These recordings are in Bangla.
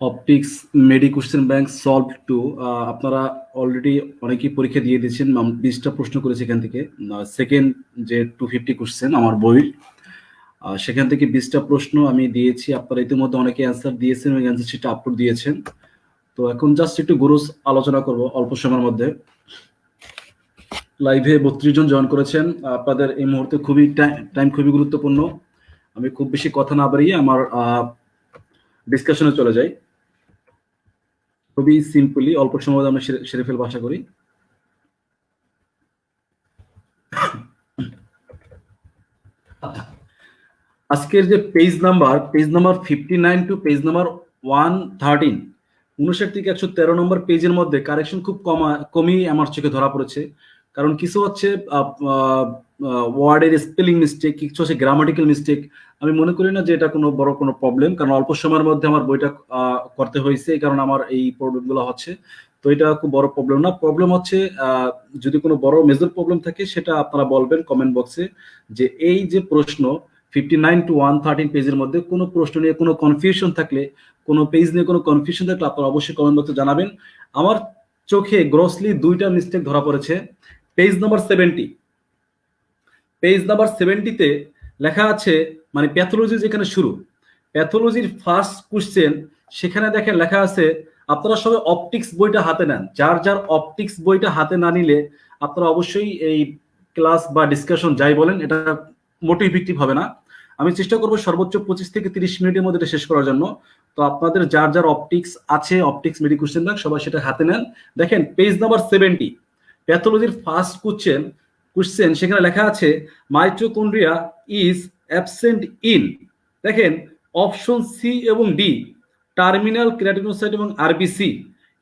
Optics medi question bank solve two, আপনারা অলরেডি অনেকেই পরীক্ষা দিয়ে দিয়েছেন। 20টা প্রশ্ন করেছে এখান থেকে। সেকেন্ড যে 250 কোশ্চেন আমার বই, সেখান থেকে 20টা প্রশ্ন আমি দিয়েছি। আপনারা ইতিমধ্যে অনেকে অ্যান্সার দিয়েছেন এবং অ্যান্সার শিটটা আপলোড দিয়েছেন। তো এখন জাস্ট একটু গ্রোস আলোচনা করব অল্প সময়ের মধ্যে। লাইভে 32 জন জয়েন করেছেন। আপনাদের এই মুহূর্তে টাইম খুবই গুরুত্বপূর্ণ। আমি খুব বেশি কথা না বাড়িয়ে আমার ডিসকাশনে চলে যাই। খুবই সিম্পলি অল্প সময় আমরা সেরে ফেলবো আশা করি। আজকের যে page number 59 to page number 113, 59 থেকে 113 নম্বর পেজের মধ্যে কারেকশন খুব কমই আমার চোখে ধরা পড়েছে। কারণ কিছু হচ্ছে ওয়ার্ডের স্পেলিং মিস্টেক, কিছু হচ্ছে গ্রামাটিক্যাল মিস্টেক। আমি মনে করি না যে এটা কোনো বড় কোনো প্রবলেম, কারণ অল্প সময়ের মধ্যে আমার বইটা করতে হয়েছে, এই কারণে আমার এই প্রবলেমগুলো হচ্ছে। তো এটা খুব বড় প্রবলেম না। প্রবলেম হচ্ছে যদি কোনো বড় মেজর প্রবলেম থাকে সেটা আপনারা বলবেন কমেন্ট বক্সে, যে এই যে প্রশ্ন 59 টু 113 পেজের মধ্যে কোনো প্রশ্ন নিয়ে কোনো কনফিউশন থাকলে, কোনো পেজ নিয়ে কোনো কনফিউশন থাকলে আপনারা অবশ্যই কমেন্ট বক্সে জানাবেন। আমার চোখে গ্রসলি 2টা মিস্টেক ধরা পড়েছে। পেজ নাম্বার 70তে লেখা আছে, মানে প্যাথোলজি যেখানে শুরু, প্যাথোলজির ফার্স্ট কোশ্চেন, সেখানে দেখেন লেখা আছে, আপনারা সবাই অপটিক্স বইটা হাতে নেন। যার যার অপটিক্স বইটা হাতে না নিলে আপনারা অবশ্যই এই ক্লাস বা ডিসকাশন যাই বলেন এটা মোটেই ইফেক্টিভ হবে না। আমি চেষ্টা করবো সর্বোচ্চ 25 থেকে 30 মিনিটের মধ্যে এটা শেষ করার জন্য। তো আপনাদের যার যার অপটিক্স আছে, অপটিক্স মেডি কোশ্চেন ব্যাংক, সবাই সেটা হাতে নেন। দেখেন পেজ নাম্বার 70, প্যাথোলজির ফার্স্ট কোশ্চেন, সেখানে লেখা আছে মাইটোকন্ড্রিয়া ইজ অ্যাবসেন্ট ইন, দেখেন অপশন সি এবং ডি, টার্মিনাল কেরাটিনোসাইট এবং আরবিসি,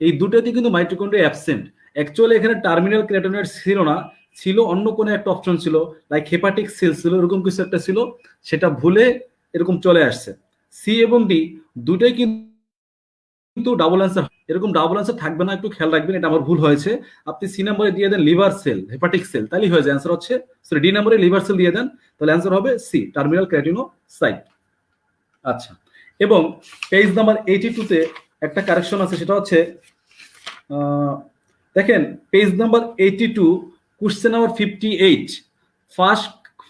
এই দুটোতে কিন্তু মাইটোকন্ড্রিয়া অ্যাবসেন্ট। অ্যাকচুয়ালি এখানে টার্মিনাল কেরাটিনয়েড ছিল না, ছিল অন্য কোনো একটা অপশন ছিল, লাইক হেপাটিক সেল ছিল, এরকম কিছু একটা ছিল, সেটা ভুলে এরকম চলে আসছে। সি এবং ডি দুটোই কিন্তু ডাবল অ্যান্সার, এরকম ডাবল অ্যান্সার থাকবে না, একটু খেয়াল রাখবেন, এটা আমার ভুল হয়েছে। আপনি সি নাম্বারে দিয়ে দেন লিভার সেল, হেপাটিক সেল, তাহলেই হয়ে যায় অ্যান্সার হচ্ছে, সরি ডি নাম্বারে লিভার সেল দিয়ে দেন, তাহলে অ্যান্সার হবে সি, টার্মিনাল কেরাটিনোসাইট। আচ্ছা, এবং পেজ নাম্বার 82তে একটা কারেকশন আছে, সেটা হচ্ছে দেখেন page number 82 question number 58,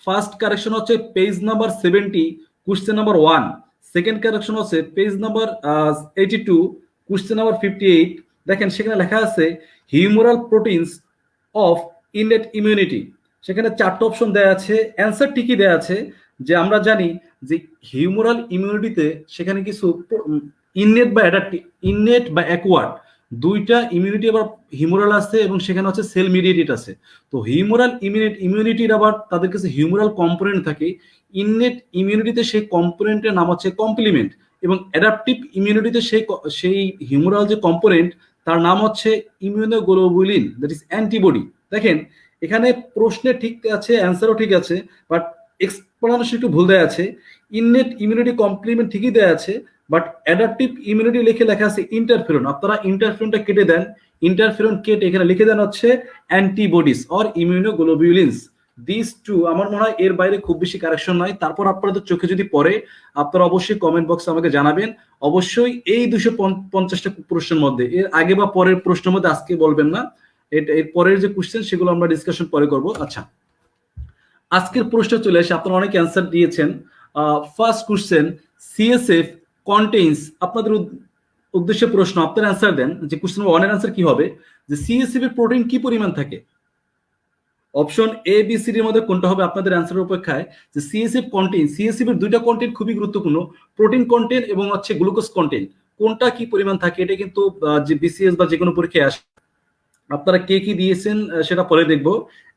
first correction হচ্ছে page number 70 question number 1, second correction হচ্ছে পেজ নাম্বার 82 কোশ্চেন নাম্বার 58। দেখেন সেখানে লেখা আছে humoral proteins of innate immunity, সেখানে 4টা অপশন দেয়া আছে, অ্যান্সার ঠিকই দেয়া আছে, যে আমরা জানি যে হিউমারাল ইমিউনিটিতে সেখানে কিছু ইননেট বা অ্যাডাপটিভ, ইননেট বা অ্যাকোয়ার্ড, দুইটা ইমিউনিটি আবার হিউমারাল আছে, এবং সেখানে হচ্ছে সেল মিডিয়েটেড আছে। তো হিউমারাল ইমিউনিটির আবার তাদের কাছে হিউমারাল কম্পোনেন্ট থাকে, ইননেট ইমিউনিটিতে সেই কম্পোনেন্টের নাম হচ্ছে কমপ্লিমেন্ট, এবং অ্যাডাপটিভ ইমিউনিটিতে সেই হিউমারাল যে কম্পোনেন্ট তার নাম হচ্ছে ইমিউনোগ্লোবুলিন, দ্যাট ইজ অ্যান্টিবডি। দেখেন এখানে প্রশ্নে ঠিক আছে, অ্যান্সারও ঠিক আছে, বাট এক্সপ্লেনেশন একটু ভুল দেয়া আছে। ইননেট ইমিউনিটি কমপ্লিমেন্ট ঠিকই দেয়া আছে, বাট অ্যাডাপটিভ ইমিউনিটি লেখা আছে ইন্টারফেরন, আপনারা ইন্টারফেরনটা কেটে দেন, ইন্টারফেরন কেটে এখানে লিখে দেন হচ্ছে antibodies or immunoglobulins. This two, আমার মনে হয় এর বাইরে খুব বেশি কারেকশন নাই। তারপর আপনাদের চোখে যদি পড়ে আপনারা অবশ্যই কমেন্ট বক্সে আমাকে জানাবেন। অবশ্যই এই 250টা প্রশ্নের মধ্যে এর আগে বা পরের প্রশ্নের মধ্যে আজকে বলবেন না, এর পরের যে কোশ্চেন সেগুলো আমরা ডিসকাশন পরে করব। আচ্ছা, আজকের প্রশ্ন চলে আসে, আপনারা অনেক অ্যান্সার দিয়েছেন। ফার্স্ট কোশ্চেন, সিএসএফ কন্টেইনস, আপনাদের উদ্দেশ্যে প্রশ্ন, আপনারা অ্যান্সার দেন যে কোশ্চেন নম্বর 1 এর অ্যান্সার কি হবে, যে সিএসএফ এর প্রোটিন কি পরিমাণ থাকে? অপশন এ বি সি এর মধ্যে কোনটা হবে আপনাদের অ্যান্সারের অপেক্ষায়। যে সিএসএফ কন্টেইন, সিএসএফ এর দুইটা কন্টেন্ট খুবই গুরুত্বপূর্ণ, প্রোটিন কন্টেন্ট এবং হচ্ছে গ্লুকোজ কন্টেন্ট, কোনটা কি পরিমাণ থাকে এটা কিন্তু যে বিসিএস বা যে কোনো পরীক্ষায় আসে। আপনারা কে কি দিয়েছেন সেটা পরে দেখবো,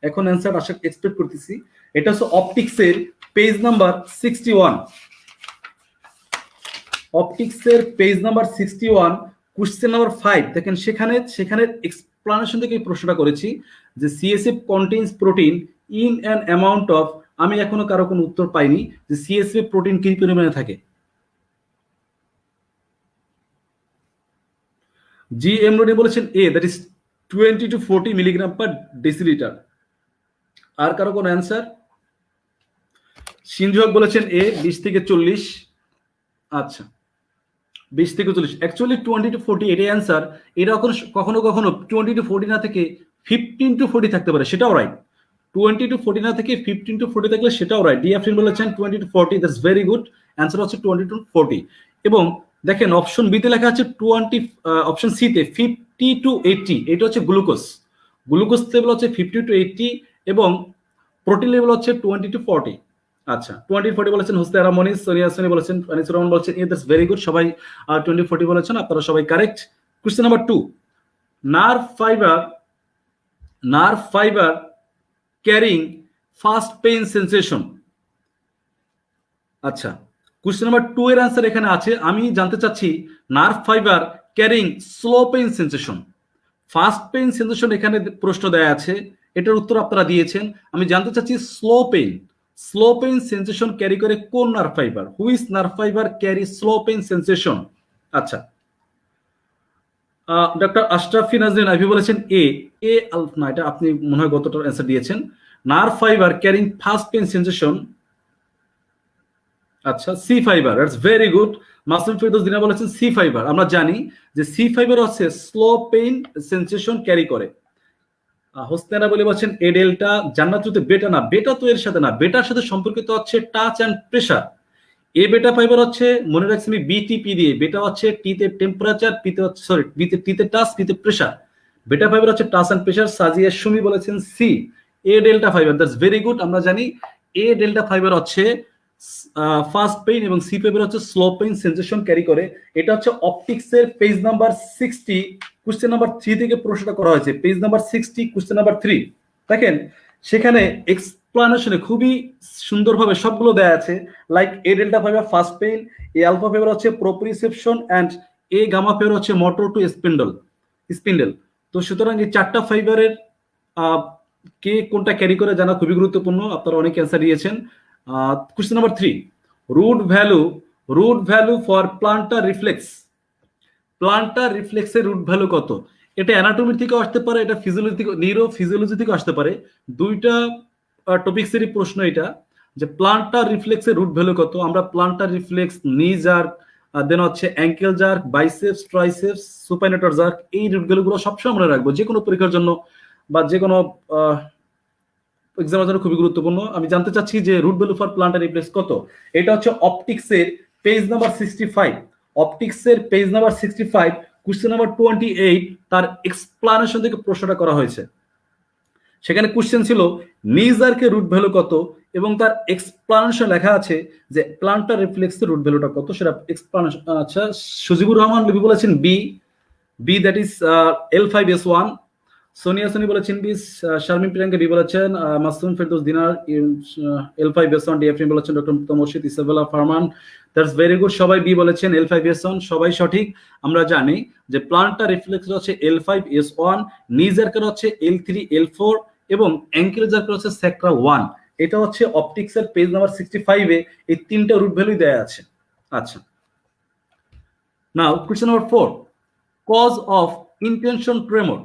এখন অ্যান্সার আশা এক্সপেক্ট করতেছি। এটা হচ্ছে অপটিক্সের পেজ নাম্বার 61, অপটিক্সের পেজ নাম্বার 61 কোশ্চেন নাম্বার 5 দেখেন, সেখানে এক্সপ্লানেশন থেকে এই প্রশ্নটা করেছি যে CSF contains protein in an amount of, আমি এখনো কারো কোনো উত্তর পাইনি যে সিএসএফ প্রোটিন কি পরিমাণে থাকে। জি এম রনি বলেছেন A, that is 20 to 40 milligram per decilitre. আর কারো কোনো অ্যান্সার? সিনজুয়াক বলেছেন এ, 20 থেকে 40। আচ্ছা, 20 থেকে 40, অ্যাকচুয়ালি 20 to 40 এটাই অ্যান্সার। এটা কখনো কখনো 20 to 40 না থেকে 15 to 40 থাকতে পারে, সেটাও রাইট। 20 to 40 না থেকে 15 to 40 থাকলে সেটাও রাইট। ডিএফরিন বলেছেন 20 to 40, that's very good. Answer হচ্ছে 20 to 40। এবং দেখেন অপশন বিতে লেখা আছে 20, অপশন সি তে 50 to 80, এটা হচ্ছে গ্লুকোজ। গ্লুকোজ লেভেল হচ্ছে 50 to 80 এবং প্রোটিন লেভেল হচ্ছে 20 to 40। আচ্ছা, 20-40 বলেছেন হুসনেরা মনিস, সোনিয়া সোনি বলেছেন, আনিসুর রহমান বলেছেন দ্যাটস ভেরি গুড। সবাই 20-40 বলেছেন, আপনারা সবাই correct. Question number 2, nerve fibre carrying fast pain sensation. আচ্ছা, কোশ্চেন নাম্বার 2 এর অ্যান্সার এখানে আছে। আমি জানতে চাচ্ছি nerve fibre carrying slow pain sensation, fast pain sensation এখানে প্রশ্ন দেয়া আছে, এটার উত্তর আপনারা দিয়েছেন। আমি জানতে চাচ্ছি স্লো পেইন সেন্সেশন ক্যারি করে কোন nerve fibre, which nerve fibre carry slow pain sensation. আচ্ছা, ডক্টর আশরাফি নাজরিন আইভি বলেছেন এ, না এটা আপনি মনে হয় গতটার অ্যান্সার দিয়েছেন। Nerve fibre carrying fast pain sensation, আচ্ছা C fibre, that's very good. Masum Firdous Dina বলেছেন সি ফাইবার। আমরা জানি যে সি ফাইবার হচ্ছে স্লো পেইন সেন্সেশন ক্যারি করে। হোসনেরা বলে বলছেন এ ডেল্টা। জান্নাতুতে বেটা না, বেটা তো এর সাথে না, বেটার সাথে সম্পর্কিত হচ্ছে টাচ অ্যান্ড প্রেসার। এ বেটা ফাইবার হচ্ছে, মনে রাখছি আমি বিটিপি দিয়ে, বেটা হচ্ছে টিতে টেম্পারেচার, পিতে হচ্ছে সরি টিতে টাচ, পিতে প্রেসার। বেটা ফাইবার হচ্ছে touch and pressure. Sajiya Sumi বলেছেন C. A delta fibre, that's very good. আমরা জানি এ ডেল্টা ফাইবার হচ্ছে ফাস্ট পেইন এবং সি ফাইবার হচ্ছে স্লো পেইন সেন্সেশন ক্যারি করে। এটা হচ্ছে অপটিক্সের পেজ নাম্বার 60 কোশ্চেন নাম্বার 3 থেকে প্রশ্নটা করা হয়েছে। পেজ নাম্বার 60 কোশ্চেন নাম্বার 3 দেখেন, সেখানে এক্সপ্লানেশনে খুবই সুন্দরভাবে সবগুলো দেয়া আছে। Like A delta fibre fast pain, A alpha fibre হচ্ছে proprioception and A gamma fibre হচ্ছে মোটর টু স্পিন্ডেল। তো সুতরাং এই 4টা ফাইবারের কে কোনটা ক্যারি করে জানা খুবই গুরুত্বপূর্ণ। আপনারা অনেক অ্যান্সার দিয়েছেন। Question number 3, root value for plantar রিফ্লেক্সের রুট ভ্যালু কত? এটা অ্যানাটমি থেকে আসতে পারে, এটা নিউরোফিজিওলজি থেকে আসতে পারে। দুইটা টপিক্সেরই প্রশ্ন এটা, যে প্লান্টার রিফ্লেক্সের রুট ভ্যালু কত। আমরা plantar reflex, knee jerk, then হচ্ছে ankle jerk, biceps, triceps, supinator jerk, এই রুট ভ্যালুগুলো সবসময় মনে রাখবো যে কোনো পরীক্ষার জন্য বা যে কোনো এক্সামের জন্য খুবই গুরুত্বপূর্ণ। আমি জানতে চাচ্ছি যে root value for plantar reflex কত। এটা হচ্ছে অপটিক্সের পেজ নাম্বার 65, অপটিক্সের পেজ নাম্বার 65 কোশ্চেন নাম্বার 28, তার এক্সপ্লানেশন থেকে প্রশ্নটা করা হয়েছে। সেখানে কোশ্চেন ছিল নিজার্কের রুট ভ্যালু কত এবং তার এক্সপ্লানেশন লেখা আছে যে প্লান্টার রিফ্লেক্সের রুট ভ্যালুটা কত, সেটা এক্সপ্লানেশন। আচ্ছা, সজিবুর রহমান বিবি বলেছেন B that is L5S1। Sonia Soni বলেছেন বি। শারমিন প্রিয়াঙ্কা বি বলেছেন। মাসুম ফেরদৌস দিনার L5S1। ডিএফএম বলেছেন doctor Murshid Isabella Farman, that's very good. সবাই বি বলেছেন L5S1, সবাই সঠিক। আমরা জানি যে প্লান্টার রিফ্লেক্স হচ্ছে L5S1, নি জার্কের হচ্ছে L3L4 এবং অ্যাঙ্কেল জার্কের হচ্ছে স্যাক্রা 1। এটা হচ্ছে অপটিক্সের পেজ নাম্বার 65 এ এই তিনটা রুট ভ্যালু দেয়া আছে। আচ্ছা, now question number 4, cause of intention tremor.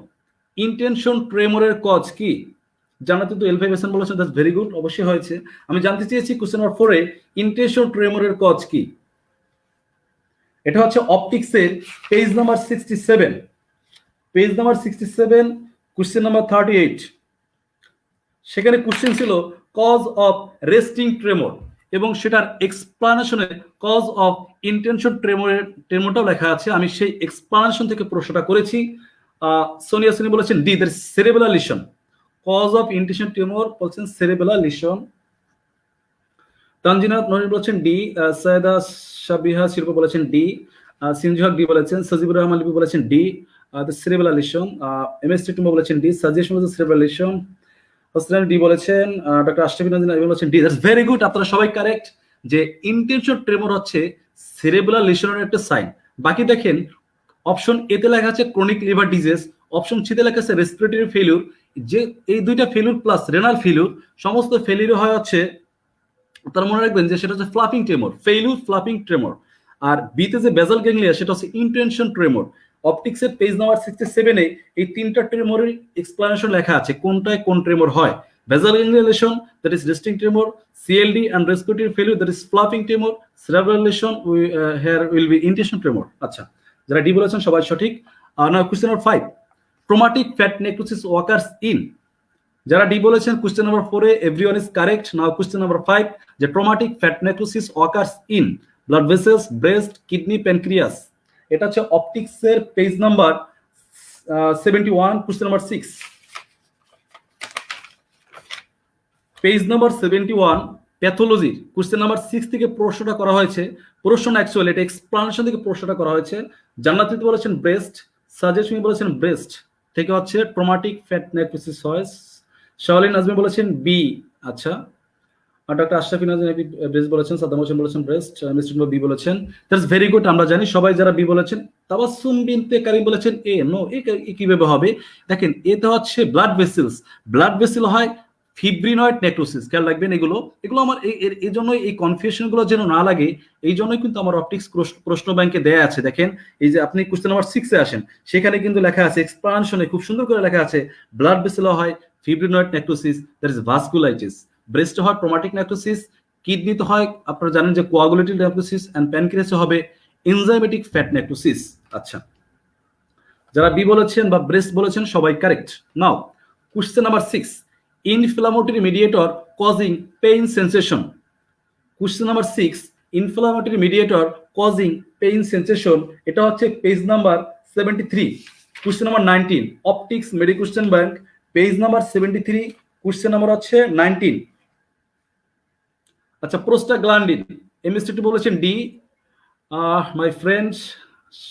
Intention ট্রেমরের কজ কি? জান্নাতি তো L5 এসএন বলেছেন, দ্যাটস ভেরি গুড, অবশ্যই হয়েছে। আমি জানতে চেয়েছি কোশ্চেন নাম্বার 4 এ ইন্টেনশন ট্রেমরের কজ কি। এটা হচ্ছে অপটিক্সের page number 67, page number 67 question number 38। সেখানে কোশ্চেন ছিল কজ অফ রেস্টিং ট্রেমর এবং সেটার এক্সপ্লানেশনে কজ অফ ইন্টেনশন ট্রেমরটাও লেখা আছে। আমি সেই এক্সপ্লানেশন থেকে প্রশ্নটা করেছি। সোনিয়া সিনি বলেছেন D, that is cerebellar lesion. Cause of intention tremor বলছেন সেরেবেলার লিশন। তানজিনা নরিন বলেছেন ডি, সৈয়দা সাবিহা শিল্প বলেছেন ডি, সিনজু হক ডি বলেছেন, সজিবুর রহমান লিপি বলেছেন ডি, দ্য সেরেবেলার লিশন। এমএস টিটুম্বা বলেছেন ডি, সাজেশন বলেছেন সেরেবেলার লিশন। হোসেন ডি বলেছেন, ডক্টর আশরাফি নাজিন বলেছেন ডি, দ্যাটস ভেরি গুড, আপনারা সবাই কারেক্ট যে ইন্টেনশন ট্রেমর হচ্ছে সেরেবেলার লিশনের একটা সাইন। বাকি দেখেন অপশন এ তে লেখা আছে chronic liver disease, option C তে লেখা আছে রেসপিরেটরি ফেলিউর। যে এই দুইটা ফেলিউর প্লাস রেনাল ফেলিউর, সমস্ত ফেলিউর হয় হচ্ছে, তার মনে রাখবেন যে সেটা হচ্ছে flapping tremor, failure flapping tremor. আর বিতে যে বেজাল গ্যাংলিয়া সেটা হচ্ছে ইন্টেনশন ট্রেমর। অপটিক্সের পেজ নাম্বার 67 এ এই তিনটা ট্রেমরের এক্সপ্লানেশন লেখা আছে কোনটায় কোন ট্রেমর হয়। Basal ganglia lesion, that is resting tremor, CLD and respiratory failure, that is flapping tremor, cerebral lesion here will be intention tremor. আচ্ছা, যারা ডি বলেছেন সবাই সঠিক। Now question number 5, traumatic fat necrosis occurs in. যারা ডি বলেছেন কোশ্চেন নাম্বার 4 এ everyone is correct. Now question number 5, যে traumatic fat necrosis occurs in blood vessels, breast, kidney, pancreas. এটা হচ্ছে অপটিক্সের page number 71 question number 6। Page number 71 pathology question number 6 থেকে প্রশ্নটা করা হয়েছে। প্রশ্ন অ্যাকচুয়ালি এটা এক্সপ্লানেশন থেকে প্রশ্নটা করা হয়েছে। জান্নাতি বলেছেন ব্রেস্ট, সাজেশন বলেছেন ব্রেস্ট থেকে হচ্ছে ট্রমাটিক ফ্যাট নেক্রোসিস হয়। শাওলিন নাজমি বলেছেন বি। আচ্ছা, আর ডক্টর আশরাফি নাজিন ব্রেস্ট বলেছেন, সাদ্দাম হোসেন বলেছেন ব্রেস্ট, মিস্টার বি বলেছেন, দ্যাটস ভেরি গুড। আমরা জানি সবাই যারা বি বলেছেন। তাবাসসুম বিনতে কারিম বলেছেন এ। নো, এ কিভাবে হবে? দেখেন এটা হচ্ছে ব্লাড ভেসেলস, ব্লাড ভেসেল হয় ফিব্রিনয়েড নেক্রোসিস। খেয়াল রাখবেন এগুলো এগুলো আমার এই জন্যই এই কনফিউশন গুলো যেন না লাগে, এই জন্যই কিন্তু আমার অপটিক্স প্রশ্ন ব্যাংকে দেয়া আছে। দেখেন এই যে আপনি কোশ্চেন নাম্বার 6 এ আসেন, সেখানে কিন্তু লেখা আছে এক্সপ্লানেশনে খুব সুন্দর করে লেখা আছে ব্লাড ভেসেল হয় fibrinoid necrosis, that is vasculitis. Breast হয় ট্রমাটিক নেক্রোসিস, কিডনিতে হয় আপনারা জানেন যে কোয়াগুলেটিভ নেক্রোসিস, এন্ড প্যানক্রিয়াসে হবে এনজাইমেটিক ফ্যাট নেক্রোসিস। আচ্ছা, যারা বি বলেছেন বা ব্রেস্ট বলেছেন সবাই correct. Now question number 6, inflammatory mediator causing pain sensation. Question number 6, inflammatory mediator causing pain sensation. এটা হচ্ছে page number 73 question number 19, optics medi question bank, page number 73 question number হচ্ছে 19। আচ্ছা, প্রোস্টাগ্ল্যান্ডিন, এমএসটি বলেছেন ডি। মাই ফ্রেন্ড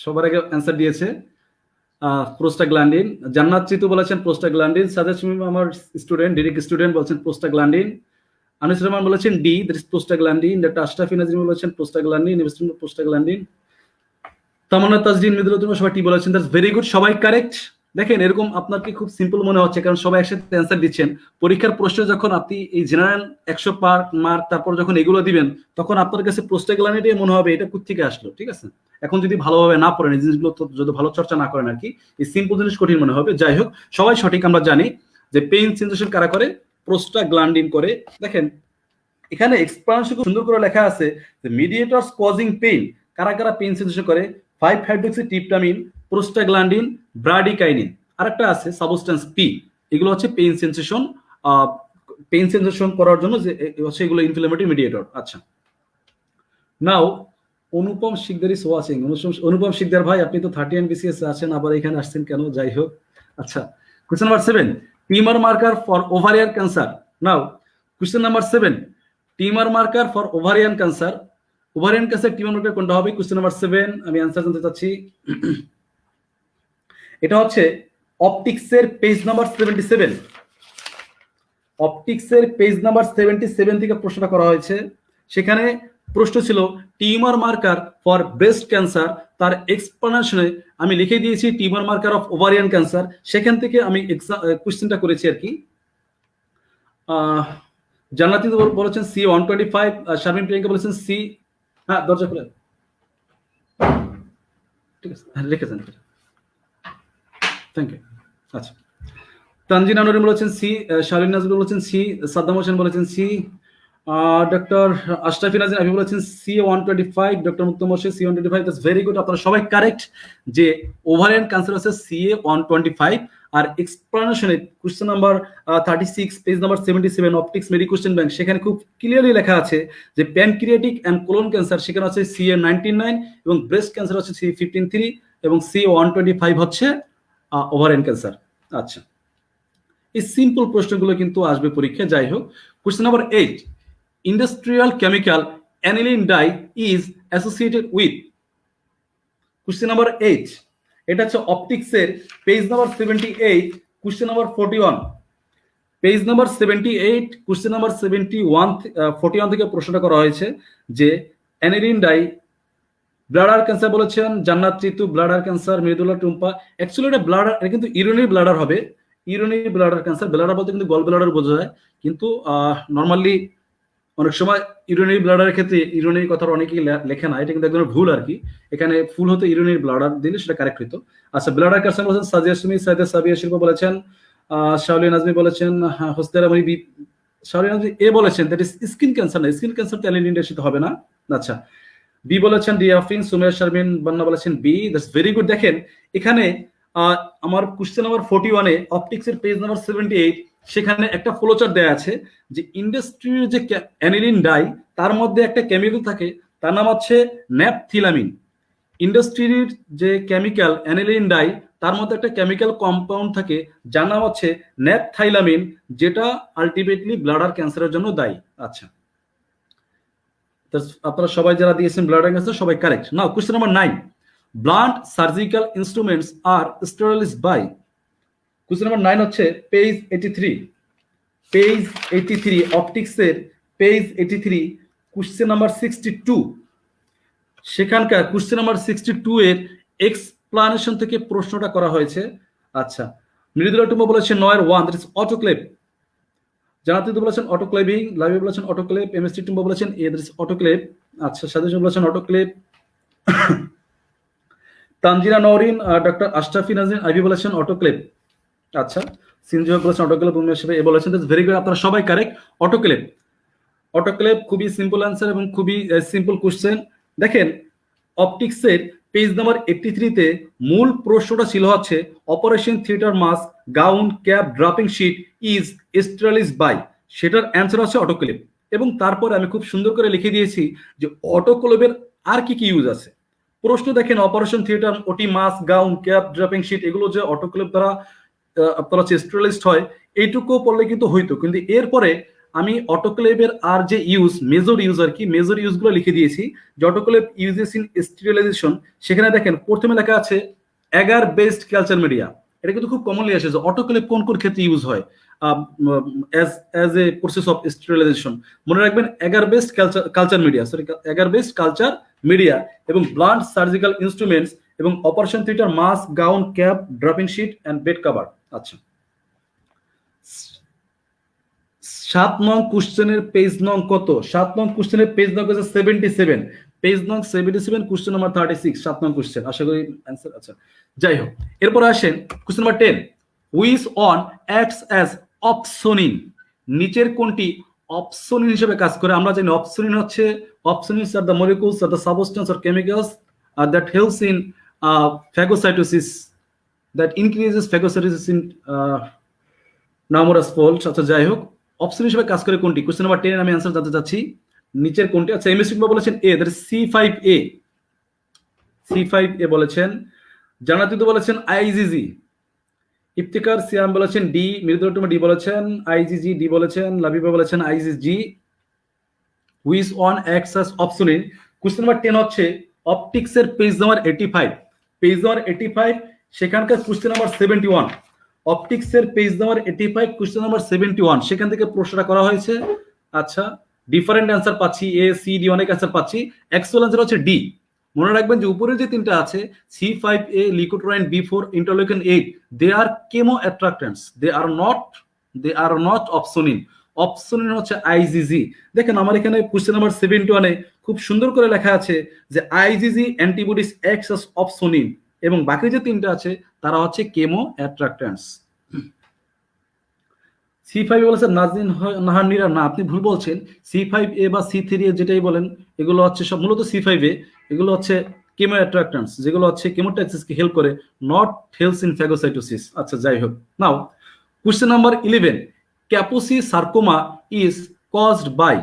সবার আগে অ্যান্সার দিয়েছে প্রোস্টাগ্ল্যান্ডিন। জান্নাত চিতু বলেছেন প্রোস্টাগ্ল্যান্ডিন। সাজেদ সুমিম আমার স্টুডেন্ট, ডিরেক্ট স্টুডেন্ট, বলছেন প্রোস্টাগ্ল্যান্ডিন। আনিস রহমান বলেছেন D, that is prostaglandin. Doctor Ashrafi Nazim বলেছেন প্রোস্টাগ্ল্যান্ডিন, প্রোস্টাগ্ল্যান্ডিন। তামান্না তাজদিন মিদুলুদ্দিন সবাই টি বলেছেন, দ্যাটস ভেরি গুড, সবাই কারেক্ট। দেখেন এরকম আপনার কি খুব সিম্পল মনে হচ্ছে কারণ সবাই একসাথে অ্যান্সার দিচ্ছেন। পরীক্ষার প্রশ্ন যখন আপনি এই জেনারেল 100 মার্ক তারপর যখন এগুলো দিবেন তখন আপনার কাছে প্রোস্টাগ্ল্যান্ডিন মনে হবে এটা কোথা থেকে আসলো। ঠিক আছে, এখন যদি ভালোভাবে না পড়েন এই জিনিসগুলো, যদি ভালো চর্চা না করেন আর কি, এই সিম্পল জিনিস কঠিন মনে হবে। যাই হোক, সবাই সঠিক। আমরা জানি যে পেইন সেন্সেশন কারা করে, প্রোস্টাগ্ল্যান্ডিন করে। দেখেন এখানে এক্সপ্লানেশন খুব সুন্দর করে লেখা আছে যে মিডিয়েটরস কজিং পেইন, কারা কারা পেইন সেন্সেশন করে, 5 হাইড্রোক্সি ট্রিপটামিন, প্রোস্টাগ্ল্যান্ডিন, ব্রাডিকাইনিন, আরেকটা আছে সাবস্টেন্স পি। এগুলো হচ্ছে পেইন সেন্সেশন করার জন্য যে হচ্ছে এগুলো ইনফ্লামেটরি মিডিয়েটর। আচ্ছা, নাও অনুপম শিকদার ইজ ওয়াচিং। অনুপম শিকদার ভাই, আপনি তো 30 বিসিএস আছেন, আবার এখানে আসছেন কেন? যাই হোক, আচ্ছা, question number 7, টিমার marker for ovarian cancer. Now question number 7, টিমার marker for ovarian cancer. Ovarian cancer টিমার marker কোনটা হবে? কোশ্চেন নাম্বার 7 আমি অ্যান্সার জানতে চাচ্ছি। এটা হচ্ছে অপটিক্সের পেজ নাম্বার 77, অপটিক্সের পেজ নাম্বার 77 থেকে প্রশ্নটা করা হয়েছে। সেখানে প্রশ্ন ছিল tumour marker for breast cancer, তার এক্সপ্লানেশনে আমি লিখে দিয়েছি tumour marker of ovarian cancer. সেখান থেকে আমি কোশ্চেনটা করেছি আর কি। জান্নাতি বলেছেন সি 125, শারমিন প্রিয়াঙ্কা বলেছেন সি। হ্যাঁ, দরজা খুলে, ঠিক আছে, হ্যাঁ লিখেছেন, থ্যাংক ইউ। আচ্ছা, তানজিন আনোয়ার বলেছেন সি, শালীন নাজরুল বলেছেন সি, সাদ্দাম হোসেন বলেছেন সি, ডক্টর আশরাফি নাজির আবি বলেছেন C 125, doctor Muktam Hossain C 125, that's very good, আপনারা সবাই কারেক্ট যে ওভারিয়ান ক্যান্সার হচ্ছে সিএ 125। আর এক্সপ্লানেশনে question number 36 page number 77 optics medi question bank, সেখানে খুব ক্লিয়ারলি লেখা আছে যে প্যানক্রিয়াটিক অ্যান্ড কোলন ক্যান্সার সেখানে হচ্ছে সিএ 99 এবং ব্রেস্ট ক্যান্সার হচ্ছে সি 153 এবং সি 125 হচ্ছে ওভারিয়ান ক্যান্সার। আচ্ছা, এই সিম্পল প্রশ্নগুলো কিন্তু আসবে পরীক্ষা। যাই হোক, question number 8, industrial chemical aniline dye is associated with. Question number 8, এটা হচ্ছে অপটিক্সের page number 78, question number 41, page number 78, question number 41 থেকে প্রশ্নটা করা হয়েছে যে অ্যানিলিন ডাই ব্লাডার ক্যান্সার বলেছেন Jannat Ritu, bladder cancer Mridula Tumpa. Actually এটা ব্লাডার, এটা কিন্তু ইউরিনারি ব্লাডার হবে, ইউরিনারি ব্লাডার ক্যান্সার। ব্লাডার বলতে কিন্তু গল ব্লাডার বোঝা যায়, কিন্তু নর্মালি অনেক সময় ইউরিনারি ব্লাডারের ক্ষেত্রে ইউরিনারি কথা অনেকেই লেখে না, এটা কিন্তু একদম ভুল আর কি। এখানে ফুল হতে ইউরিনারি ব্লাডার দিলে সেটা কারেক্ট হতো। আচ্ছা, ব্লাডার ক্যান্সার বলেছেন সাজিয়া সুমি, সাইদা সাবিয়া শিল্প বলেছেন, শাওলিন আজমি বলেছেন, হোসনেরা মনি বি, শাওলিন আজমি এ বলেছেন দ্যাট ইজ স্কিন ক্যান্সার, না স্কিন ক্যান্সার তো অ্যালিন ইন্ডাস্ট্রিতে হবে না। আচ্ছা, বি বলেছেন ডিয়াফিন, সুমেয়া শারমিন বান্না বলেছেন বি, দ্যাটস ভেরি গুড। দেখেন এখানে আমার কোশ্চেন নাম্বার 41-এ অপটিক্সের পেজ নাম্বার 78, সেখানে একটা ফ্লোচার্ট দেয়া আছে যে ইন্ডাস্ট্রির যে অ্যানিলিন ডাই তার মধ্যে একটা কেমিক্যাল থাকে, তার নাম হচ্ছে ন্যাপথিলামিন। ইন্ডাস্ট্রির যে কেমিক্যাল অ্যানিলিন ডাই তার মধ্যে একটা কেমিক্যাল কম্পাউন্ড থাকে যার নাম হচ্ছে ন্যাপথাইলামিন, যেটা আলটিমেটলি ব্লাডার ক্যান্সারের জন্য দায়ী। আচ্ছা, আপনারা সবাই যারা দিয়েছেন ব্লাডার ক্যান্সার সবাই correct. Now question number 9, blunt surgical instruments are sterilised by. Question number 9 হচ্ছে পেজ 83, পেজ 83 অপটিক্সের পেজ 83 কোশ্চেন নাম্বার 62, সেখানকার কোশ্চেন নাম্বার 62 এর এক্সপ্লানেশন থেকে প্রশ্নটা করা হয়েছে। আচ্ছা, মৃদুলা টুম্বা বলেছে নয়ের 1, দ্যাট ইজ অটোক্লেভ, জানাতে বলেছেন অটোক্লেভিং, লাইভে বলেছেন অটোক্লেভ, এমএসটি টুম্বা বলেছেন এ, দ্যাট ইজ অটোক্লেভ। আচ্ছা, সাজেশন বলেছেন অটোক্লেভ, তানজিরা নওরিন, ডক্টর আশরাফি নাজির আইবি বলেছেন অটোক্লেভ। আচ্ছা, সিনজয় বলেছেন অটোক্লেভ, উমেশ এ বলেছেন, দ্যাটস ভেরি গুড, আপনারা সবাই কারেক্ট। অটোক্লেভ, অটোক্লেভ খুবই সিম্পল অ্যান্সার এবং খুবই সিম্পল কোশ্চেন। দেখেন অপটিক্সের পেজ নাম্বার 83-তে মূল প্রশ্নটা ছিল হচ্ছে operation theatre mask gown cap draping sheet is sterilised by, সেটার অ্যান্সার হচ্ছে অটোক্লেভ। এবং তারপরে আমি খুব সুন্দর করে লিখে দিয়েছি যে অটোক্লেভের আর কি কি ইউজ আছে। প্রশ্ন দেখেন operation theatre, OT mask gown cap draping sheet, এগুলো যে অটোক্লেভ দ্বারা আপনারা হচ্ছে স্টেরিলাইজড হয়, এইটুকু পড়লে কিন্তু হইতো, কিন্তু এরপরে আমি অটোক্লেভের আর যে ইউজ, মেজর ইউজ আর কি, মেজর ইউজগুলো লিখে দিয়েছি যে অটোক্লেভ ইউজেস ইন স্টেরিলাইজেশন। সেখানে দেখেন প্রথমে লেখা আছে অ্যাগার বেসড কালচার মিডিয়া, এটা কিন্তু খুব কমনলি আসে যে অটোক্লেভ কোন কোন ক্ষেত্রে ইউজ হয় as a process of sterilisation. মনে রাখবেন agar based culture media, sorry agar based culture media এবং ব্লান্ট সার্জিক্যাল ইনস্ট্রুমেন্টস এবং operation theatre mask gown cap draping sheet and bed cover. আচ্ছা, 7 নং কোশ্চেনের পেজ নং কত? 7 নং কোশ্চেনের পেজ নং হচ্ছে 77, পেজ নং 77 কোশ্চেন নাম্বার 36, 7 নং কোশ্চেন, আশা করি অ্যান্সার। আচ্ছা, যাই হোক, এরপর আসেন question number 10, which one acts as Opsonin, নিচের কোনটি অপসোনিন হিসেবে কাজ করে? আমরা জানি অপসোনিন হচ্ছে, opsonins are the molecules are the substance are chemicals that helps in phagocytosis, that increases phagocytosis in numerous folds। আচ্ছা, যাই হোক, অপশন হিসেবে কাজ করে কোনটি? কোশ্চেন নাম্বার 10 আমি অ্যান্সার জানতে চাচ্ছি, নিচের কোনটি? আচ্ছা, এমএসটি বলেছেন A, that is C5A, C5A বলেছেন, জান্নাত বলেছেন আইজিজি, ইফতিকার সিয়াম বলেছেন ডি, মৃদুলা টুম্বা ডি বলেছেন, আইজিজি ডি বলেছেন, লাবিবা বলেছেন IgG. Which one acts as opsonin, question number 10 হচ্ছে অপটিক্সের পেজ নাম্বার 85, পেজ নাম্বার 85 সেখানকার কোশ্চেন নাম্বার 71, অপটিক্সের পেজ নাম্বার 85 কোশ্চেন নাম্বার 71, সেখান থেকে প্রশ্নটা করা হয়েছে। আচ্ছা, ডিফারেন্ট অ্যান্সার পাচ্ছি, এ সি ডি অনেক অ্যান্সার পাচ্ছি, অ্যাকচুয়াল অ্যান্সার হচ্ছে ডি। মনে রাখবেন যে উপরে যে তিনটা আছে C5A, leukotriene, B4, interleukin 8, they are chemoattractants, they are not opsonin. Opsonin হচ্ছে আইজিজি। দেখেন আমার এখানে কোশ্চেন নাম্বার 71-এ খুব সুন্দর করে লেখা আছে যে IgG antibodies acts as Opsonin, এবং বাকি যে তিনটা আছে তারা হচ্ছে কেমো অ্যাট্রাক্টেন্টস। C5 বলেছেন নাজনীন নাহার নীরা, না আপনি ভুল বলছেন। C5A বা C3A যেটাই বলেন এগুলো হচ্ছে সব মূলত C5A, এগুলো হচ্ছে কেমো অ্যাট্রাক্ট্যান্টস, যেগুলো হচ্ছে কেমোটাক্সিসকে হেল্প করে, নট হেলস ইন ফ্যাগোসাইটোসিস। আচ্ছা যাই হোক, now question number 11, Kaposi sarcoma is caused by,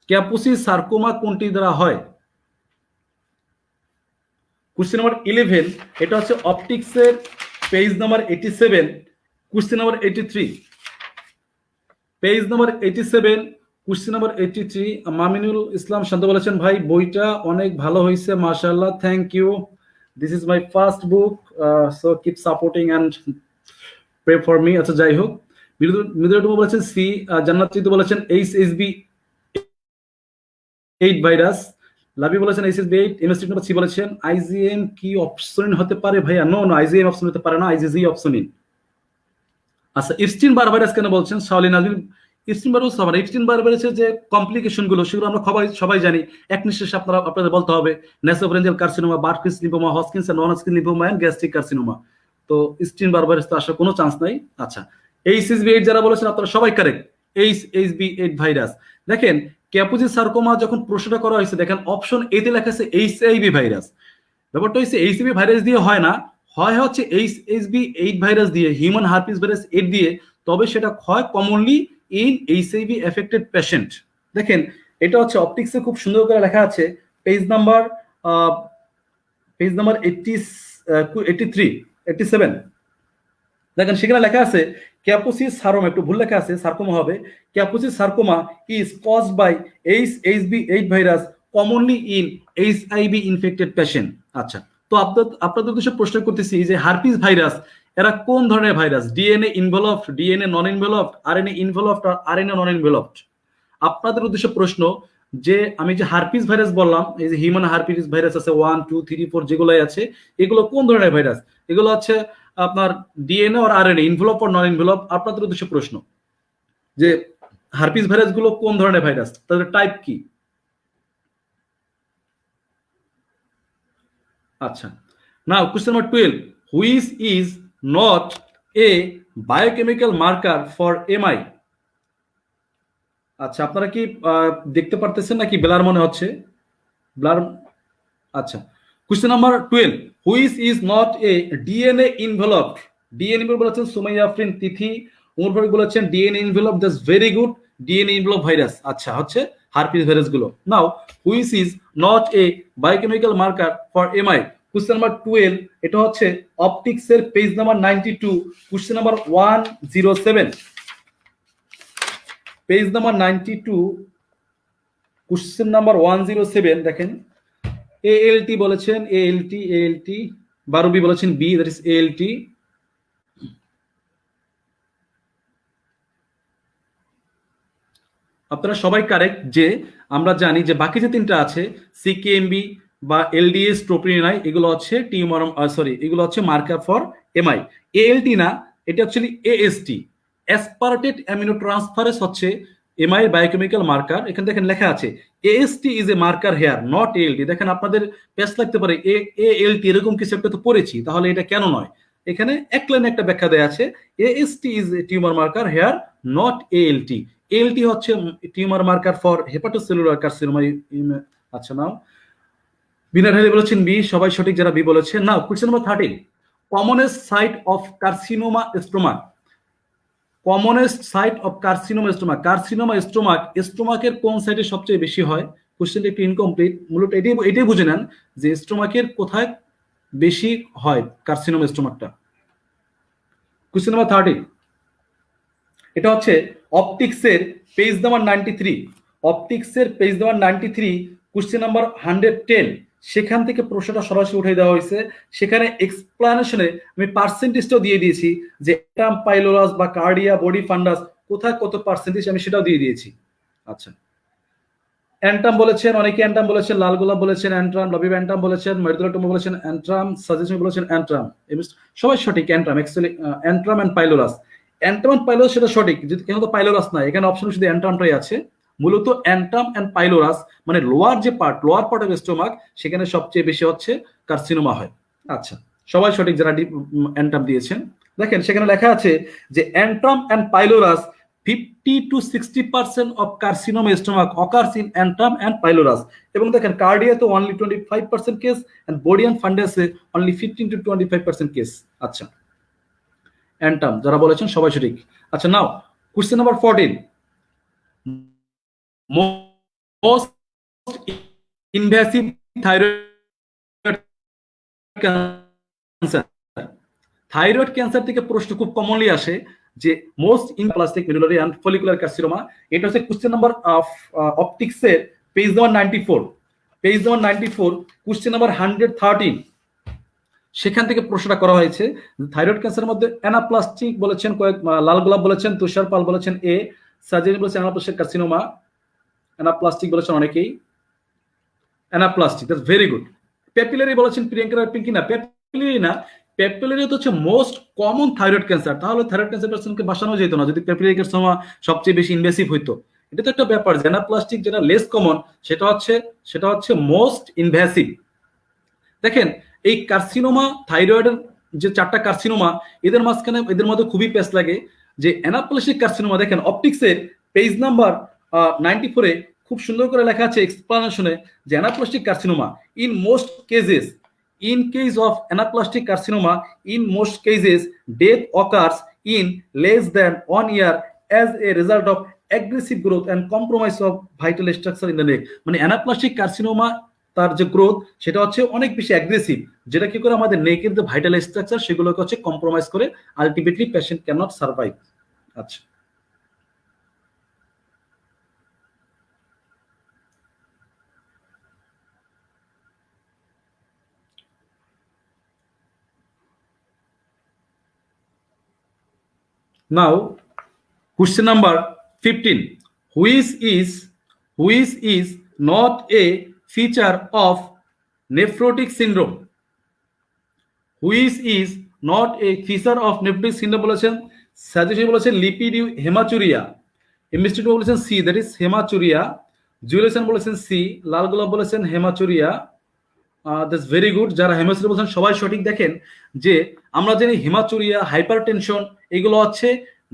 Kaposi sarcoma কোনটি দ্বারা হয়? কোশ্চেন নাম্বার 11, এটা হচ্ছে অপটিক্সের page number 87, question number 83, page number 87, question number 83। Mominul Islam Shanto বলেছেন ভাই বইটা অনেক ভালো হয়েছে, মাশাআল্লাহ, thank you, this is my first book, so keep supporting and pray for me. আচ্ছা যাই হোক, মৃদুলা বলেছেন সি, জান্নাত চিতু বলেছেন HSB 8 ভাইরাস, লাভি বলেছেন HSB 8, এমএসটি নাম্বার সি বলেছেন IgM কি অপশনিন হতে পারে ভাইয়া? নো নো, IgM অপশন হতে পারে না, IgG অপশনিন। আচ্ছা ইপস্টিন বার ভাইরাস কেন বলছেন শাওলিন নাজমিন? ইপস্টিন বার বুঝতে হবে, ইপস্টিন বার ভাইরাসের যে কমপ্লিকেশন গুলো সেগুলো আমরা সবাই জানি, এক নিঃশ্বাসে আপনাদের বলতে হবে, nasopharyngeal carcinoma, Burkitt's lymphoma, Hodgkin's and non Hodgkin lymphoma and gastric carcinoma. তো ইপস্টিন বার ভাইরাস তো আসার কোনো চান্স নাই। আচ্ছা HSB 8 যারা বলেছেন আপনারা সবাই কারেক্ট, HSB 8 ভাইরাস। দেখেন ক্যাপুজি সার্কোমা যখন প্রশ্নটা করা হয়েছে, দেখেন অপশন এ তে লেখা আছে HIV ভাইরাস। ব্যাপারটা হচ্ছে HCV ভাইরাস দিয়ে হয় না, হয় হচ্ছে HSB 8 ভাইরাস দিয়ে, হিউম্যান হারপিস ভাইরাস 8 দিয়ে, তবে সেটা হয় commonly in HIV affected patient. দেখেন এটা হচ্ছে অপটিক্সে খুব সুন্দর করে লেখা আছে, পেজ নাম্বার 83 87, দেখেন সেখানে লেখা আছে ক্যাপুসিস সার্কোমা, একটু ভুল লেখা আছে, সার্কোমা হবে, Kaposi's sarcoma is caused by HSB 8 virus commonly in HIV infected patient. আচ্ছা, তো আপনাদের উদ্দেশ্যে প্রশ্ন করতেছি যে হারপিস ভাইরাস এরা কোন ধরনের ভাইরাস? ডিএনএ ইনভলভড, ডিএনএ নন ইনভলভড, আরএনএ ইনভলভড আর আরএনএ নন ইনভলভড? আপনাদের উদ্দেশ্যে প্রশ্ন যে আমি যে হারপিস ভাইরাস বললাম, এই যে হিউম্যান হারপিস ভাইরাস আছে 1 2 3 4 যেগুলো আছে, এগুলো কোন ধরনের ভাইরাস? এগুলো হচ্ছে আপনার ডিএনএ আর আরএনএ ইনভলভ আর নন ইনভলভ? আপনাদের উদ্দেশ্যে প্রশ্ন যে হারপিস ভাইরাস গুলো কোন ধরনের ভাইরাস, তাদের টাইপ কি? আচ্ছা, now question number 12, which is not a biochemical marker for MI? আচ্ছা আপনারা কি দেখতে পারতেছেন নাকি ব্লার মনে হচ্ছে? ব্লার। আচ্ছা, question number 12, which is not a DNA involved? DNA বলেছেন সুমাইয়া আফরিন তিথি, উমর ফারুক বলেছেন DNA involve, that's very good, DNA involve virus. আচ্ছা হচ্ছে হারপিস ভাইরাস গুলো। Now which is not a biochemical marker for MI? Question number 12, এটা হচ্ছে অপটিক্সের page number 92, question number 107, page number 92, question number 107, দেখেন ALT বলেছেন, ALT 12B বলেছেন বি, দ্যাট ইজ ALT। আপনারা সবাই কারেক্ট যে আমরা জানি যে বাকি যে তিনটা আছে সিকেএমবি বা LDS ট্রোপিনাই, এগুলো হচ্ছে টিউমার, সরি এগুলো হচ্ছে মার্কার ফর এমআই। ALT না, এটা actually AST, aspartate amino transferase হচ্ছে এমআই এর বায়োকেমিক্যাল মার্কার। এখানে দেখেন লেখা আছে AST is a marker hair not ALT। দেখেন আপনাদের পেস লাগতে পারে ALT এরকম কিছু একটা তো পড়েছি, তাহলে এটা কেন নয়? এখানে এক লাইনে একটা ব্যাখ্যা দেয়া আছে, AST is a tumour marker hair not ALT। ALT হচ্ছে tumour marker for hepatocellular carcinoma. আচ্ছা নাও বিনার হেলে বলেছেন বি, সবাই সঠিক যারা বি বলেছেন। Now question number 13, commonest site of carcinoma stomach, commonest site of carcinoma stomach, carcinoma stomach, স্টোমাকের কোন সাইটে সবচেয়ে বেশি হয়? কোশ্চেনটা একটু ইনকমপ্লিট, মূলত এটাই বুঝে নেন যে স্টোমাকের কোথায় বেশি হয় কার্সিনোমা স্টোমাকটা। কোশ্চেন নাম্বার 30, এটা হচ্ছে অপটিক্সের পেজ নাম্বার 93, অপটিক্সের পেজ নাম্বার 93, কোশ্চেন নাম্বার 110, সেখান থেকে প্রশ্নটা সরাসরি উঠে দেওয়া হয়েছে। সেখানে এক্সপ্লানেশনে আমি পার্সেন্টেজটাও দিয়ে দিয়েছি যে অ্যান্ট্রাম পাইলোরাস বা কার্ডিয়া বডি ফান্ডাস কোথায় কত পার্সেন্টেজ, আমি সেটাও দিয়ে দিয়েছি। আচ্ছা, অ্যান্ট্রাম বলেছেন অনেকে, অ্যান্ট্রাম বলেছেন, লাল গোলাপ বলেছেন অ্যান্ট্রাম, লবিব অ্যান্ট্রাম বলেছেন, মরিদুল্লাহ টুমু বলেছেন অ্যান্ট্রাম, সাজেশন বলেছেন অ্যান্ট্রাম, সবাই সঠিক। Antrum actually antrum and pylorus, antrum and pylorus সেটা সঠিক, যদি কেন তো পাইলোরাস না, এখানে অপশন শুধু অ্যান্ট্রামটাই আছে। মূলত অ্যান্ট্রাম এন্ড পাইলোরাস মানে লোয়ার যে part, lower part of stomach, সেখানে সবচেয়ে বেশি হচ্ছে কার্সিনোমা হয়। আচ্ছা সবাই সঠিক যারা অ্যান্ট্রাম দিয়েছেন। দেখেন সেখানে লেখা আছে যে antrum and pylorus 50 to 60% of carcinoma stomach occurs in antrum and pylorus, এবং দেখেন কার্ডিয়াতে only 25% case and body and fundusে only 15 to 25% কেস। আচ্ছা, antrum যারা বলেছেন সবাই সঠিক। আচ্ছা, now question number 14, most invasive thyroid cancer। Thyroid cancer থেকে প্রশ্ন খুব কমনলি আসে যে most anaplastic medullary and follicular carcinoma. এটা হচ্ছে কোশ্চেন নাম্বার অপটিক্সের page number 94, page number 94 question number 113। সেখান থেকে প্রশ্নটা করা হয়েছে। থাইরয়েড ক্যান্সারের মধ্যে অ্যানাপ্লাস্টিক বলেছেন কয়েক, লাল গোলাপ বলেছেন, তুষার পাল বলেছেন এ, সার্জারি বলেছেন অ্যানাপ্লাস্টিক কার্সিনোমা, অ্যানাপ্লাস্টিক বলেছেন অনেকেই, anaplastic, that's very good. Papillary বলেছেন প্রিয়াঙ্কা পিঙ্কি, না প্যাপিলারি না, প্যাপিলারি তো হচ্ছে মোস্ট কমন থাইরয়েড ক্যান্সার। তাহলে থাইরয়েড ক্যান্সার পেশেন্টকে বাঁচানো যেত না যদি প্যাপিলারি কার্সিনোমা সবচেয়ে বেশি ইনভেসিভ হইতো। এটা তো একটা ব্যাপার, অ্যানাপ্লাস্টিক যেটা লেস কমন সেটা হচ্ছে মোস্ট ইনভেসিভ। দেখেন এই কার্সিনোমা, থাইরয়েডের যে 4টা কার্সিনোমা, এদের মাঝখানে এদের মধ্যে খুবই পেস লাগে যে অ্যানাপ্লাস্টিক কার্সিনোমা। দেখেন অপটিক্সের পেজ নাম্বার 94-এ খুব সুন্দর করে লেখা আছে এক্সপ্লানেশনে যে anaplastic carcinoma in most cases, in case of anaplastic carcinoma, in most cases death occurs in less than 1 year as a result of aggressive growth and compromise of vital structure in the neck। মানে অ্যানাপ্লাস্টিক কার্সিনোমা তার যে গ্রোথ সেটা হচ্ছে অনেক বেশি অ্যাগ্রেসিভ, যেটা কি করে আমাদের নেকের যে ভাইটাল স্ট্রাকচার সেগুলোকে হচ্ছে কম্প্রোমাইজ করে, ultimately patient can not survive. আচ্ছা, now question number 15, which is not a feature of nephrotic syndrome, which is not a feature of nephrotic syndrome বলেছেন, সাজেশন বলেছেন লিপিড হেমাচুরিয়া, ইনভেস্টিগেটর বলেছেন সি, দ্যাট ইজ হেমাচুরিয়া, জুয়েলেশন বলেছেন সি, লাল গোলাপ বলেছেন হেমাচুরিয়া। দ্যাটস ভেরি গুড, যারা হেমাচুরিয়া বলেছেন সবাই সঠিক। দেখেন যে আমরা জানি হেমাচুরিয়া, হাইপারটেনশন এগুলো হচ্ছে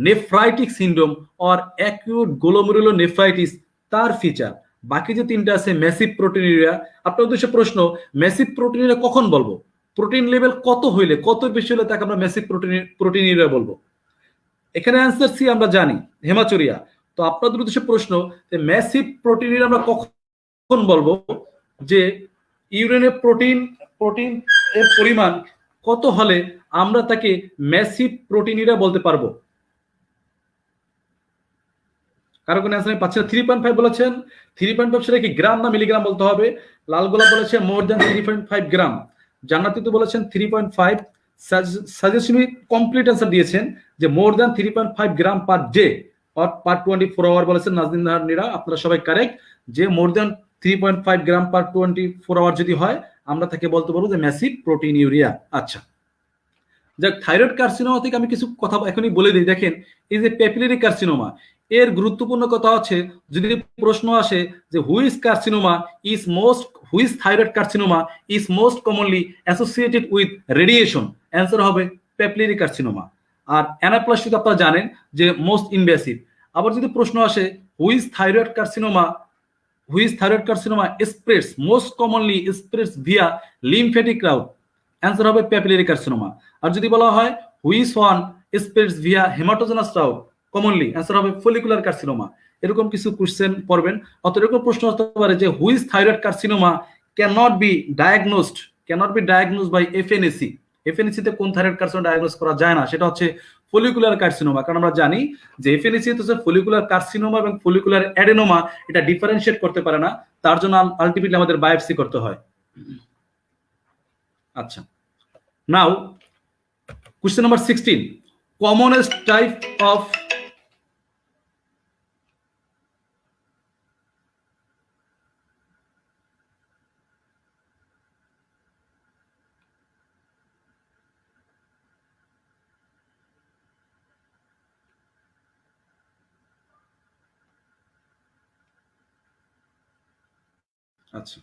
nephritic syndrome or acute glomerular nephritis তার ফিচার। বাকি যে 3টা আছে ম্যাসিভ প্রোটিনিউরিয়া, আপনার উদ্দেশ্যে প্রশ্ন ম্যাসিভ প্রোটিনিউরিয়া কখন বলবো, প্রোটিন লেভেল কত হইলে, কত বেশি হলে তাকে আমরা ম্যাসিভ প্রোটিনিউরিয়া বলবো। এখানে অ্যান্সার সি আমরা জানি, হেমাচুরিয়া। তো আপনাদের উদ্দেশ্যে প্রশ্ন যে ম্যাসিভ প্রোটিনিউরিয়া আমরা কখন বলবো, যে ইউরিনে প্রোটিন এর পরিমাণ কত হলে আমরা তাকে ম্যাসিভ প্রোটিনিউরিয়া বলতে পারবো। কারো কোনো অ্যান্সার আমি পাচ্ছি না। 3.5 বলেছেন, 3.5 সেটা কি গ্রাম না মিলিগ্রাম বলতে হবে। লাল গোলাপ বলেছে মোর দ্যান 3.5 গ্রাম, জান্নাতি তো বলেছেন 3.5, সাজেশনি কমপ্লিট অ্যান্সার দিয়েছেন যে more than 3.5 gram per day or per 24 hour বলেছেন নাজদিন নাহারনীরা, আপনারা সবাই কারেক্ট যে মোর দ্যান 3.5 গ্রাম পার 24 আওয়ার যদি হয় আমরা তাকে বলতে পারবো যে ম্যাসিভ প্রোটিনিউরিয়া। আচ্ছা, যাক থাইরয়েড কার্সিনোমা থেকে আমি কিছু কথা এখনই বলে দিই। দেখেন এই যে প্যাপিলারি কার্সিনোমা, এর গুরুত্বপূর্ণ কথা হচ্ছে যদি প্রশ্ন আসে যে which thyroid carcinoma is most commonly associated with radiation, answer হবে প্যাপিলারি কার্সিনোমা। আর অ্যানাপ্লাস্টিক আপনারা জানেন যে মোস্ট ইনভেসিভ। আবার যদি প্রশ্ন আসে which thyroid carcinoma spreads most commonly spreads via lymphatic route, answer হবে প্যাপিলারি কার্সিনোমা। আর যদি বলা হয় which one spreads via haematogenous route commonly, answer হবে ফলিকুলার কার্সিনোমা। এরকম কিছু কোশ্চেন পড়বেন। অত এরকম প্রশ্ন আসতে পারে যে which thyroid carcinoma cannot be diagnosed by FNAC, FNAC তে কোন থাইরয়েড কার্সিনোমা ডায়াগনোস করা যায় না, সেটা হচ্ছে ফলিকুলার কার্সিনোমা। কারণ আমরা জানি যে এফএনএসি হচ্ছে ফলিকুলার কার্সিনোমা এবং ফলিকুলার অ্যাডেনোমা, এটা ডিফারেন্সিয়েট করতে পারে না, তার জন্য আলটিমেটলি আমাদের বায়োপসি করতে হয়। আচ্ছা, নাও question number 16, commonest type of আচ্ছা,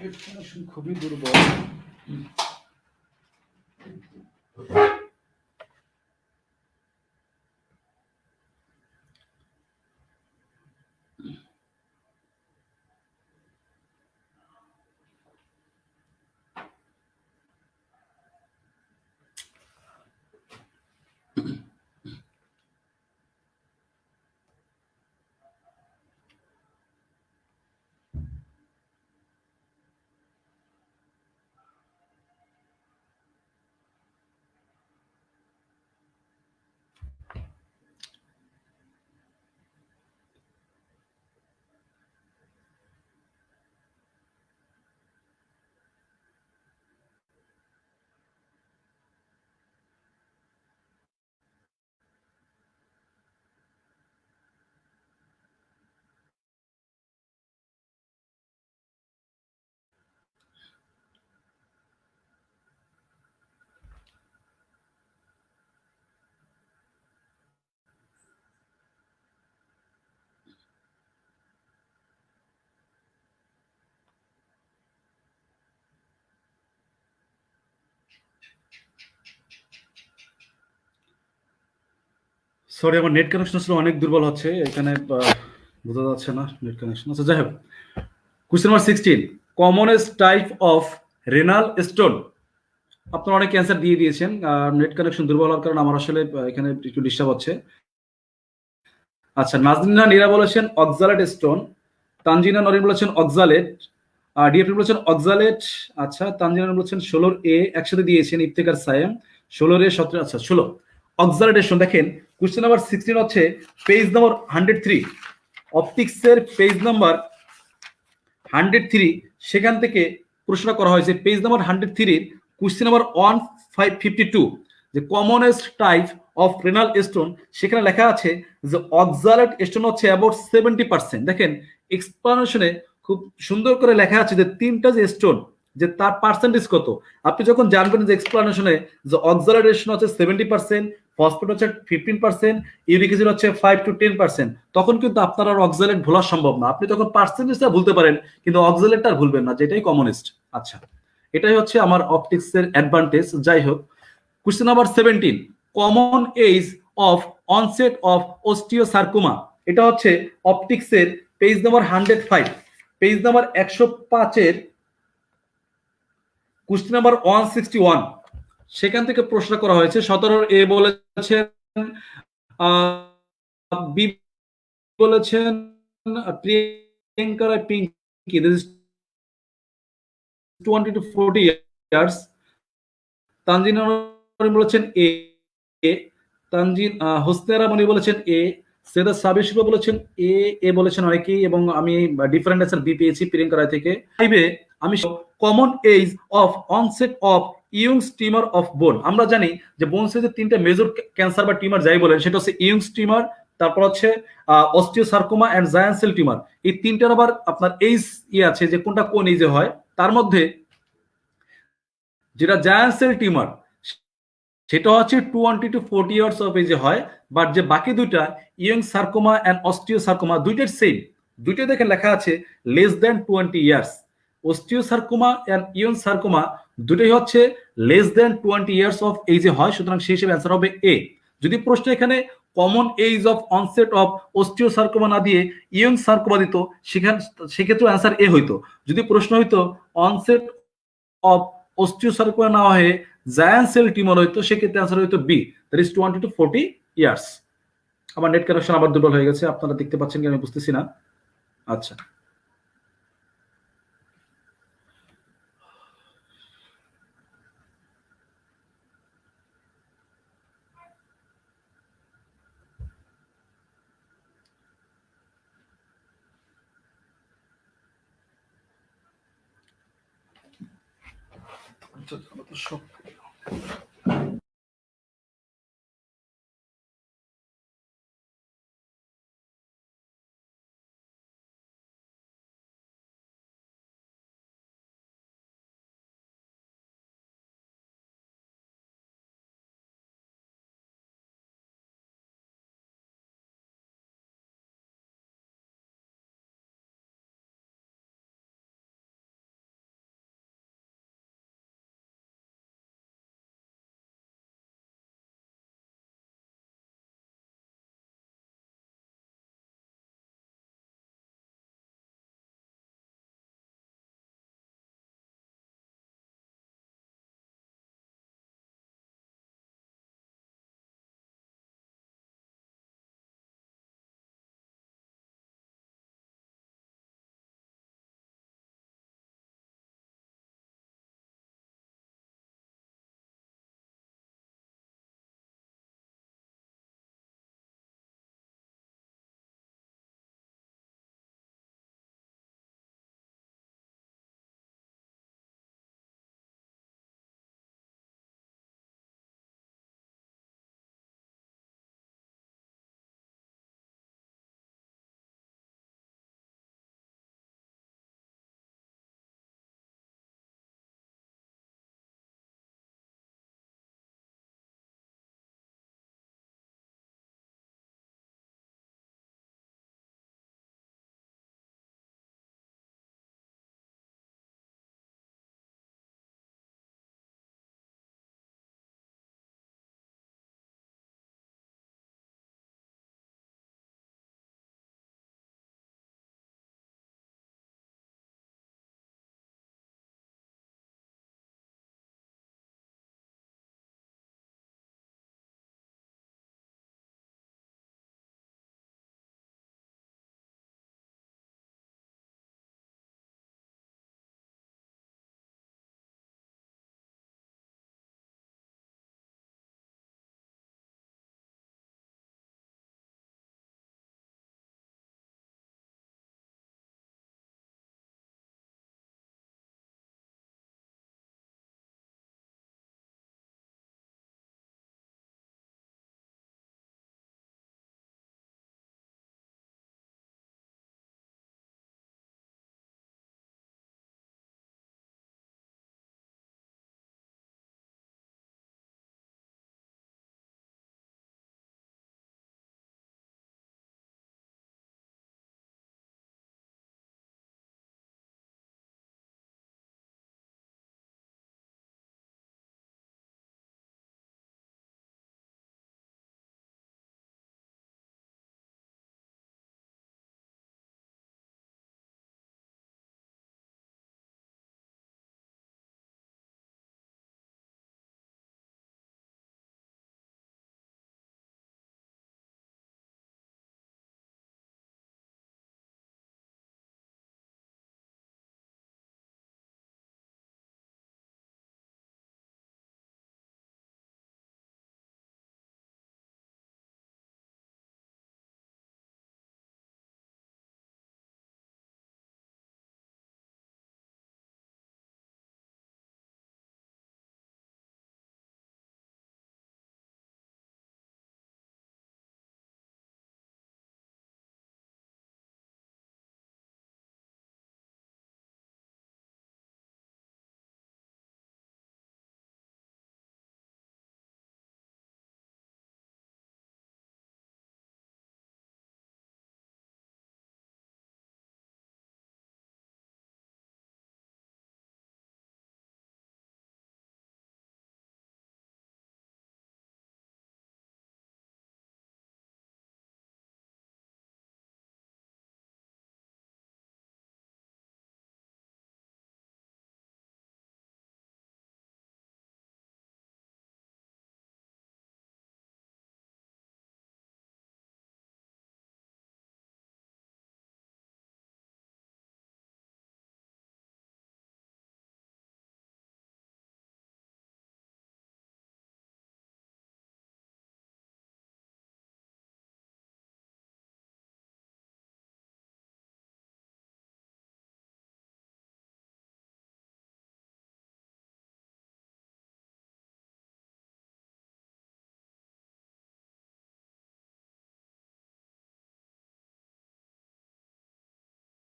নেট কানেকশন খুবই দুর্বল। সরি, আমার নেট কানেকশন আসলে অনেক দুর্বল হচ্ছে এখানে, বোঝা যাচ্ছে না নেট কানেকশন। আচ্ছা, যাই হোক, question number 16, commonest type of renal stone. আপনারা অনেক অ্যান্সার দিয়ে দিয়েছেন। নেট কানেকশন দুর্বল হওয়ার কারণে আমার আসলে এখানে একটু ডিস্টার্ব হচ্ছে। আচ্ছা, নাজনীনা নীরা বলেছেন অক্সালেট স্টোন, তানজিনা নরিন বলেছেন অক্সালেট, ডিএফটি বলেছেন অক্সালেট। আচ্ছা, তানজিনা নরিন বলেছেন 16 এ একসাথে দিয়েছেন, ইফতেখার সায়েম 16 এ 17। আচ্ছা, 16 অক্সালেট স্টোন। দেখেন কোশ্চেন নাম্বার 16 হচ্ছে পেজ নাম্বার 103, অপটিক্সের পেজ নাম্বার 103, সেখান থেকে প্রশ্ন করা হয়েছে পেজ নাম্বার 103 কোশ্চেন নাম্বার 152, যে commonest type of renal stone. সেখানে লেখা আছে যে অক্সালেট স্টোন হচ্ছে অ্যাবাউট 70%। দেখেন এক্সপ্লানেশনে খুব সুন্দর করে লেখা আছে যে তিনটা যে স্টোন, যে তার পার্সেন্টেজ কত। আপনি যখন জানবেন যে এক্সপ্লানেশনে যে অক্সালেট স্টোন হচ্ছে 70%, ফসফেট হচ্ছে 15%, ইউরিক অ্যাসিড হচ্ছে 5 to 10%, তখন কিন্তু আপনার আর অক্সালেট ভোলা সম্ভব না। আপনি তখন পার্সেন্টেজটা ভুলতে পারেন, কিন্তু অক্সালেটটা আর ভুলবেন না, যেটাই কমনেস্ট। আচ্ছা, এটাই হচ্ছে আমার অপটিক্সের অ্যাডভান্টেজ। যাই হোক, question number 17, common age of onset of osteosarcoma. এটা হচ্ছে অপটিক্সের পেজ নাম্বার 105, পেজ নাম্বার 105 এর কোশ্চেন নাম্বার 161, সেখান থেকে প্রশ্ন করা হয়েছে। 17 এ বলেছেন বি বলেছেন Priyanka Roy Pinky, this is 20 to 40 years. Tanzina Norin বলেছেন এ, তানজিন হোসনেরা মনি বলেছেন এ, সেদা সাবির শিল্পা বলেছেন এ, এ বলেছেন অনেকেই, এবং আমি ডিফারেন্ট অ্যান্সার বি পেয়েছি প্রিয়াঙ্কা রায় থেকে। আমি common age of onset of Ewing's tumour of bone. আমরা জানি যে বোন সেজের তিনটা মেজর ক্যান্সার বা টিউমার যাই বলেন, সেটা হচ্ছে ইয়ংস টিউমার, তারপর হচ্ছে osteosarcoma and giant cell tumour. এই তিনটার আবার আপনার এইজ আছে যে কোনটা কোন এজে হয়। তার মধ্যে যেটা জায়ান্ট সেল টিউমার সেটা হচ্ছে 20 to 40 ইয়ার্স অফ এজে হয়। বাট যে বাকি দুইটা ইয়ং সার্কোমা এন্ড অস্টিওসার্কোমা দুইটার সেম, দুইটা দেখে লেখা আছে less than 20 years. Osteosarcoma and Ewing sarcoma দুটোই হচ্ছে লেস দেন 20 ইয়ার্স অফ এজে হয়, সুতরাং সেই হিসেবে অ্যান্সার হবে এ। যদি প্রশ্ন এখানে common age of onset of osteosarcoma না দিয়ে ইয়ং সার্কোমা দিত, সেক্ষেত্রে অ্যান্সার এ হইতো। যদি প্রশ্ন হইতো অনসেট অফ অস্টিওসার্কোমা না হয়ে জায়ান্ট সেল টিউমার হইতো, সেক্ষেত্রে অ্যান্সার হইতো B, that is 20 to 40 years. আমার নেট কানেকশন আবার দুর্বল হয়ে গেছে, আপনারা দেখতে পাচ্ছেন কি আমি বুঝতেছি না। আচ্ছা, সব